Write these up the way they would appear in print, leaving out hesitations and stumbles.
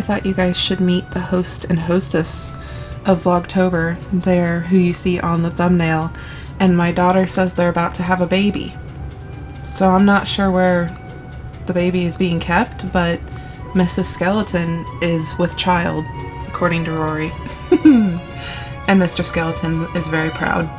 thought you guys should meet the host and hostess of Vlogtober there, who you see on the thumbnail. And my daughter says they're about to have a baby. So I'm not sure where the baby is being kept, but Mrs. Skeleton is with child, according to Rory. And Mr. Skeleton is very proud.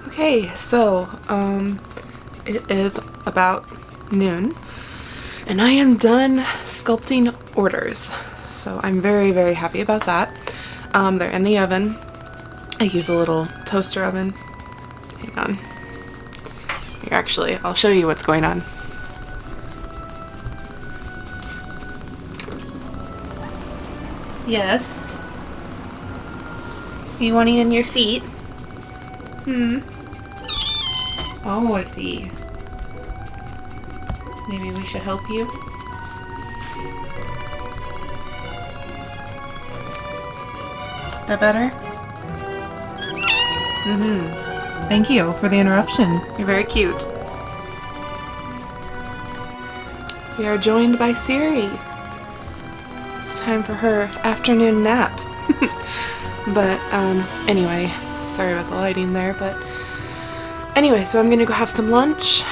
Okay, so it is about noon and I am done sculpting orders, so I'm very, very happy about that. They're in the oven. I use a little toaster oven. Hang on. Here, actually, I'll show you what's going on. Yes? You want it in your seat? Oh, I see. Maybe we should help you? That better? Thank you for the interruption. You're very cute. We are joined by Siri. It's time for her afternoon nap. But, anyway, sorry about the lighting there, but anyway, so I'm gonna go have some lunch,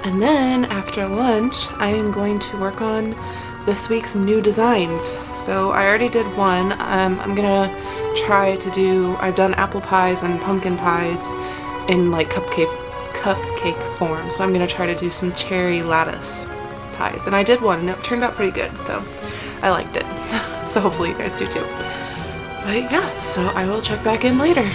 and then after lunch I am going to work on this week's new designs. So I already did one. I'm gonna try to do, I've done apple pies and pumpkin pies in like cupcake form, so I'm gonna try to do some cherry lattice pies, and I did one and it turned out pretty good, so I liked it. So hopefully you guys do too. But yeah, so I will check back in later.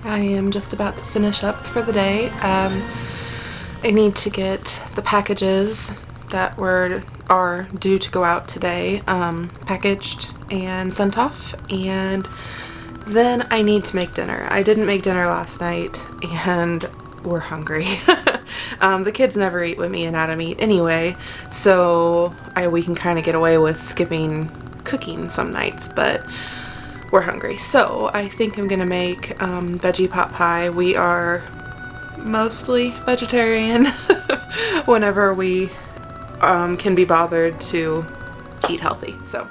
I am just about to finish up for the day. I need to get the packages that are due to go out today packaged and sent off, and then I need to make dinner. I didn't make dinner last night and we're hungry. The kids never eat with me and Adam eat anyway, so we can kind of get away with skipping cooking some nights, but we're hungry. So I think I'm gonna make veggie pot pie. We are mostly vegetarian whenever we can be bothered to eat healthy. So